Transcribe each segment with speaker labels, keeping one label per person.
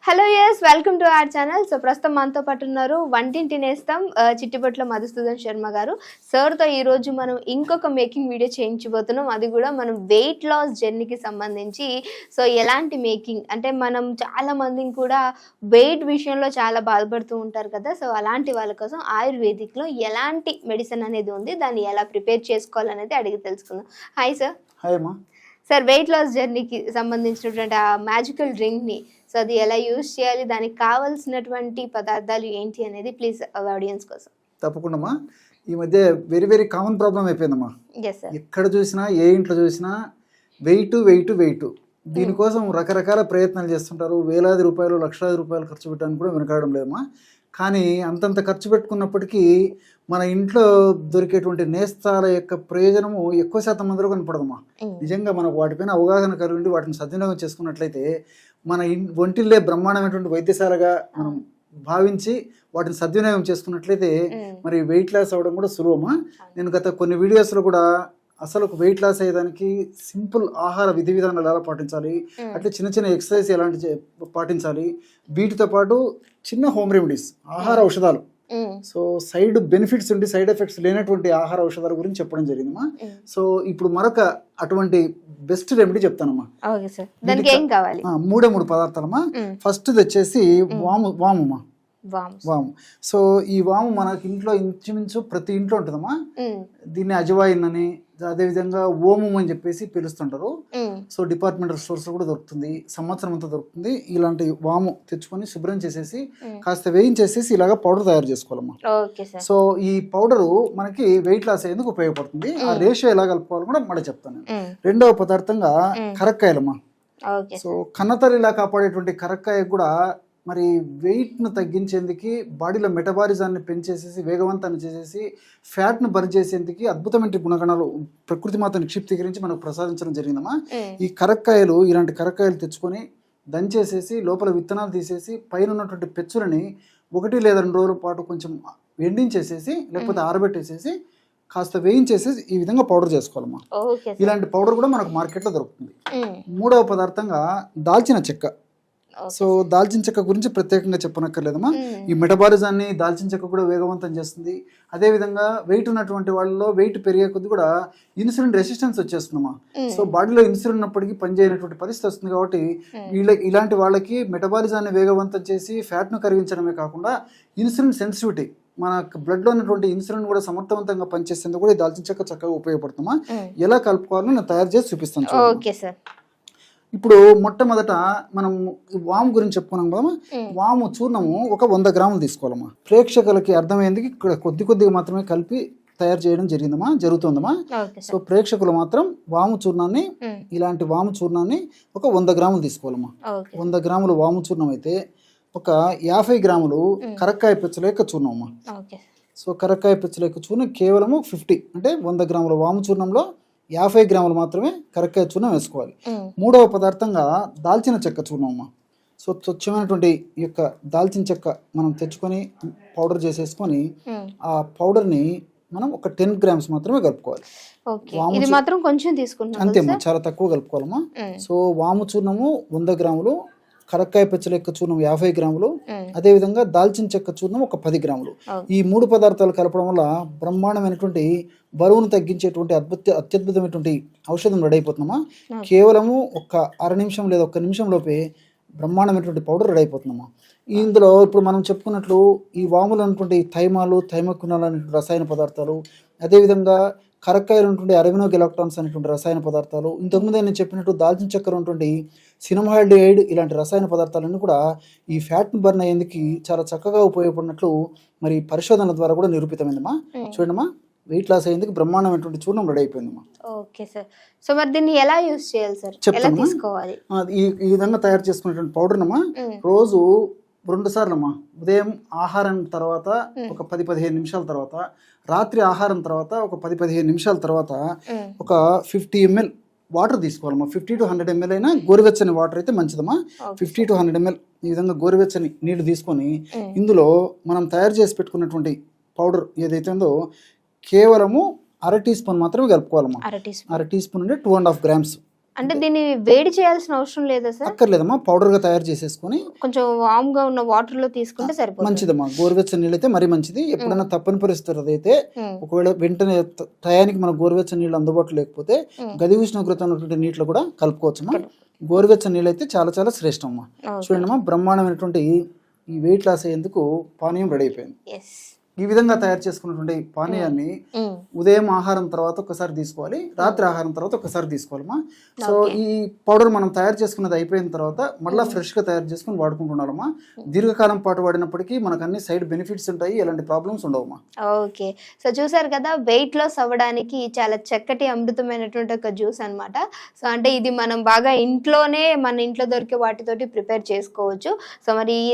Speaker 1: Hello yes welcome to our channel. So ప్రస్తుతం మనతో పాటు ఉన్నారు వంటింటి నేస్తం చిట్టిపట్ల మధుసూదన్ శర్మ గారు. సార్తో ఈరోజు మనం ఇంకొక మేకింగ్ వీడియో చేయించబోతున్నాం. అది కూడా మనం వెయిట్ లాస్ జర్నీకి సంబంధించి. సో ఎలాంటి మేకింగ్ అంటే మనం చాలా మందిని కూడా వెయిట్ విషయంలో చాలా బాధపడుతూ ఉంటారు కదా. సో అలాంటి వాళ్ళ కోసం ఆయుర్వేదిక్లో ఎలాంటి మెడిసిన్ అనేది ఉంది, దాన్ని ఎలా ప్రిపేర్ చేసుకోవాలనేది అడిగి తెలుసుకుందాం. Hi sir.
Speaker 2: హాయ్ అమ్మా.
Speaker 1: సార్ వెయిట్ లాస్ జర్నీకి సంబంధించినటువంటి ఆ మ్యాజికల్ డ్రింక్ని సో అది ఎలా యూజ్ చేయాలి, దానికి కావాల్సినటువంటి పదార్థాలు ఏంటి అనేది ప్లీజ్ ఆడియన్స్ కోసం.
Speaker 2: తప్పకుండా. ఈ మధ్య వెరీ వెరీ కామన్ ప్రాబ్లం అయిపోయిందమ్మా. ఎక్కడ చూసినా ఏ ఇంట్లో చూసినా వెయిట్. దీనికోసం రకరకాల ప్రయత్నాలు చేస్తుంటారు. వేలాది రూపాయలు లక్షలాది రూపాయలు ఖర్చు పెట్టడానికి కూడా వెనకాడడం లేదమ్మా. కానీ అంతంత ఖర్చు పెట్టుకున్నప్పటికీ మన ఇంట్లో దొరికేటువంటి నేస్తాల యొక్క ప్రయోజనము ఎక్కువ శాతం మందిలో కనపడదమ్మా. నిజంగా మనకు వాటిపైన అవగాహన కలిగి ఉండి వాటిని సద్వినియోగం చేసుకున్నట్లయితే మన ఒంటిల్లే బ్రహ్మాండమైనటువంటి వైద్యశాలగా మనం భావించి వాటిని సద్వినియోగం చేసుకున్నట్లయితే మరి వెయిట్ లాస్ అవ్వడం కూడా సులువమ్మా. నేను గత కొన్ని వీడియోస్లో కూడా అసలు వెయిట్ లాస్ అయ్యేదానికి సింపుల్ ఆహార విధి విధానాలు ఎలా పాటించాలి, అట్లా చిన్న చిన్న ఎక్సర్సైజ్ ఎలాంటి పాటించాలి, వీటితో పాటు చిన్న హోమ్ రెమెడీస్ ఆహార ఔషధాలు, సో సైడ్ బెనిఫిట్స్ ఉండి సైడ్ ఎఫెక్ట్స్ లేనటువంటి ఆహార ఔషధాల గురించి చెప్పడం జరిగిందమ్మా. సో ఇప్పుడు మరొక అటువంటి బెస్ట్ రెమెడీ చెప్తానమ్మా. మూడు పదార్థాలమ్మా. ఫస్ట్ వచ్చేసి వాము. సో ఈ వాము మనకి ఇంట్లో ఇంచుమించు ప్రతి ఇంట్లో ఉంటుందమ్మా. దీన్ని అజవాయిన్ అని, అదేవిధంగా ఓమం అని చెప్పేసి పిలుస్తుంటారు. సో డిపార్ట్మెంటల్ స్టోర్స్ కూడా దొరుకుతుంది, సంవత్సరం అంతా దొరుకుతుంది. ఇలాంటి వాము తెచ్చుకొని శుభ్రం చేసేసి కాస్త వేయించేసేసి ఇలాగా పౌడర్ తయారు చేసుకోవాలమ్మా. సో ఈ పౌడరు మనకి వెయిట్ లాస్ అయ్యేందుకు ఉపయోగపడుతుంది. ఆ రేషియో ఎలా కలుపుకోవాలో కూడా మళ్ళీ చెప్తాను. రెండవ పదార్థంగా కరక్కాయలమ్మా. సో కన్నతల్లిలా కాపాడేటువంటి కరక్కాయ కూడా మరి వెయిట్ను తగ్గించేందుకు, బాడీలో మెటబాలిజాన్ని పెంచేసేసి వేగవంతాన్ని చేసేసి ఫ్యాట్ను బర్న్ చేసేందుకు అద్భుతమైన గుణగణాలు ప్రకృతి మాత నిక్షిప్తీకరించి మనకు ప్రసాదించడం జరిగిందమ్మా. ఈ కరక్కాయలు, ఇలాంటి కరక్కాయలు తెచ్చుకొని దంచేసేసి లోపల విత్తనాలు తీసేసి పైన ఉన్నటువంటి పెచ్చులని 1 లేదా 2 రోజుల పాటు కొంచెం ఎండించేసేసి లేకపోతే ఆరబెట్టేసేసి కాస్త వేయించేసేసి ఈ విధంగా పౌడర్ చేసుకోవాలమ్మా. ఇలాంటి పౌడర్ కూడా మనకు మార్కెట్లో దొరుకుతుంది. మూడవ పదార్థంగా దాల్చిన చెక్క. సో దాల్చిన చెక్క గురించి ప్రత్యేకంగా చెప్పనక్కర్లేదమ్మా. ఈ మెటబాలిజాన్ని దాల్చిన చెక్క కూడా వేగవంతం చేస్తుంది. అదేవిధంగా వెయిట్ ఉన్నటువంటి వాళ్ళలో వెయిట్ పెరిగే కొద్ది కూడా ఇన్సులిన్ రెసిస్టెన్స్ వచ్చేస్తుందమ్మా. సో బాడీలో ఇన్సులిన్ ఉన్నప్పటికీ పనిచేయనటువంటి పరిస్థితి వస్తుంది. కాబట్టి ఇలాంటి వాళ్ళకి మెటబాలిజాన్ని వేగవంతం చేసి ఫ్యాట్ను కరిగించడమే కాకుండా ఇన్సులిన్ సెన్సిటివిటీ, మన బ్లడ్లో ఉన్నటువంటి ఇన్సులిన్ కూడా సమర్థవంతంగా పనిచేసేందుకు కూడా ఈ దాల్చిన చెక్క చక్కగా ఉపయోగపడుతుందమ్మా. ఎలా కలుపుకోవాలో నేను తయారు చేసి చూపిస్తాను. ఇప్పుడు మొట్టమొదట మనం వాము గురించి చెప్పుకున్నాం కదా. వాము చూర్ణము ఒక 100 గ్రాములు తీసుకోవాలమ్మా. ప్రేక్షకులకి అర్థమయ్యేందుకు ఇక్కడ కొద్దిగా మాత్రమే కలిపి తయారు చేయడం జరుగుతుందమ్మా. సో ప్రేక్షకులు మాత్రం ఇలాంటి వాము చూర్ణాన్ని ఒక 100 గ్రాములు తీసుకోవాలమ్మా. 100 గ్రాములు వాము చూర్ణం అయితే ఒక 50 గ్రాములు కరక్కాయ పెచ్చల యొక్క చూర్ణం అమ్మా. సో కరక్కాయ పెచ్చల యొక్క చూర్ణం కేవలము 50, అంటే 100 గ్రాముల వాము చూర్ణంలో 50 గ్రాములు మాత్రమే కరక్కాయ చూర్ణం వేసుకోవాలి. మూడవ పదార్థంగా దాల్చిన చెక్క చూర్ణం అమ్మా. సో స్వచ్ఛమైనటువంటి ఈ యొక్క దాల్చిన చెక్క మనం తెచ్చుకొని పౌడర్ చేసేసుకొని ఆ పౌడర్ని మనం ఒక 10 గ్రామ్స్ మాత్రమే కలుపుకోవాలి. అంతేమ్మా, చాలా తక్కువ కలుపుకోవాలమ్మా. సో వాము చూర్ణము 100 గ్రాములు, కరక్కాయ పెచ్చల యొక్క చూర్ణం 50 గ్రాములు, అదేవిధంగా దాల్చిన చెక్క చూర్ణం ఒక 10 గ్రాములు. ఈ 3 పదార్థాలు కలపడం వల్ల బ్రహ్మాండమైనటువంటి బరువును తగ్గించేటువంటి అత్యద్భుతమైనటువంటి ఔషధం రెడీ అయిపోతుందమ్మా. కేవలము ఒక 1/2 నిమిషం లేదా 1 నిమిషం లోపే బ్రహ్మాండమైనటువంటి పౌడర్ రెడీ అయిపోతుందమ్మా. ఇందులో ఇప్పుడు మనం చెప్పుకున్నట్లు ఈ వాములు అనేటువంటి థైమాలు, థైమకునాలు అనేటువంటి రసాయన పదార్థాలు, అదేవిధంగా కరక్కాయలు ఉన్నటువంటి అరవినోగెలాక్టాన్స్ అనేటువంటి రసాయన పదార్థాలు, ఇంతకుముందు నేను చెప్పినట్టు దాల్చిన చక్కెర ఉన్నటువంటి సినమాల్డిహైడ్, ఇలాంటి రసాయన పదార్థాలన్నీ కూడా ఈ ఫ్యాట్ను బర్న్ అయ్యేందుకు చాలా చక్కగా ఉపయోగపడినట్లు మరి పరిశోధనల ద్వారా కూడా నిరూపితమైందమ్మా. చూడమ్మా, వెయిట్ లాస్ అయ్యేందుకు బ్రహ్మాండమైనటువంటి చూర్ణం రెడీ అయిపోయిందమ్మా.
Speaker 1: Okay sir. సో మరి దీన్ని ఎలా యూజ్ చేయాలి సార్? ఎలా తీసుకోవాలి?
Speaker 2: ఈ విధంగా తయారు చేసుకునేటువంటి పౌడర్ అమ్మా రోజు 2 సార్లు అమ్మా. ఉదయం ఆహారం తర్వాత ఒక 10-15 నిమిషాల తర్వాత, రాత్రి ఆహారం తర్వాత ఒక 10-15 నిమిషాల తర్వాత ఒక 50 ml వాటర్ తీసుకోవాలమ్మా. 50 to 100 ml అయినా గోరువెచ్చని వాటర్ అయితే మంచిదమ్మా. 50 to 100 ml ఈ విధంగా గోరువెచ్చని నీళ్లు తీసుకొని ఇందులో మనం తయారు చేసి పెట్టుకున్నటువంటి పౌడర్ ఏదైతే ఉందో కేవలము 1/2 టీ స్పూన్ మాత్రమే కలుపుకోవాలమ్మా. 1/2 టీ స్పూన్ అంటే 2.5 grams
Speaker 1: అంటే దీన్ని వేడి చేయాల్సిన అవసరం లేదా సార్?
Speaker 2: అక్కర్లేదమ్మా, పౌడర్గా తయారు చేసేసుకొని
Speaker 1: కొంచెం వామ్ గా ఉన్న వాటర్ లో తీసుకుంటే సరిపోతుంది.
Speaker 2: మంచిదమ్మా. గోరువెచ్చని నీళ్ళు అయితే మరీ మంచిది. ఎప్పుడైనా తప్పని పరిస్థితి అదైతే ఒకవేళ వెంటనే టయానికి మన గోరువెచ్చని నీళ్ళు అందుబాటులో లేకపోతే గది ఉష్ణోగ్రత ఉన్నటువంటి నీటిలో కూడా కలుపుకోవచ్చమ్మా. గోరువెచ్చని నీళ్ళు అయితే చాలా చాలా శ్రేష్టం అమ్మా. చూడండి, బ్రహ్మాండమైనటువంటి ఈ వెయిట్ లాస్ అయ్యేందుకు పానీయం రెడీ అయిపోయింది. ఈ విధంగా తయారు చేసుకున్నటువంటి పానీయాన్ని ఉదయం ఆహారం తర్వాత ఒకసారి తీసుకోవాలి, రాత్రి ఆహారం తర్వాత ఒకసారి తీసుకోవాలమ్మా. సో ఈ పౌడర్ మనం తయారు చేసుకున్నది అయిపోయిన తర్వాత మళ్ళీ ఫ్రెష్గా తయారు చేసుకుని వాడుకుంటున్నామా. దీర్ఘకాలం పాటు వాడినప్పటికీ మనకు అన్ని సైడ్ బెనిఫిట్స్ ఉంటాయి, ఎలాంటి ప్రాబ్లమ్స్ ఉండవమ్మా.
Speaker 1: ఓకే, సో చూసారు కదా, వెయిట్ లాస్ అవ్వడానికి చాలా చక్కటి అమృతమైనటువంటి ఒక జ్యూస్ అనమాట. సో అంటే ఇది మనం బాగా ఇంట్లోనే మన ఇంట్లో దొరికే వాటితోటి ప్రిపేర్ చేసుకోవచ్చు. సో మరి ఈ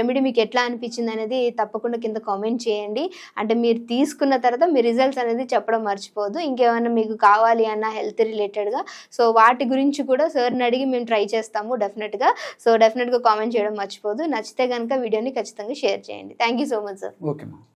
Speaker 1: రెమెడీ మీకు ఎట్లా అనిపించింది అనేది తప్పకుండా కింద కామెంట్ చేయండి. అంటే మీరు తీసుకున్న తర్వాత మీ రిజల్ట్స్ అనేది చెప్పడం మర్చిపోవద్దు. ఇంకేమైనా మీకు కావాలి అన్న హెల్త్ రిలేటెడ్గా, సో వాటి గురించి కూడా సార్ని అడిగి మేము ట్రై చేస్తాము డెఫినెట్గా. సో డెఫినెట్గా కామెంట్ చేయడం మర్చిపోవద్దు. నచ్చితే కనుక వీడియోని ఖచ్చితంగా షేర్ చేయండి. Thank you so much sir.
Speaker 2: Okay.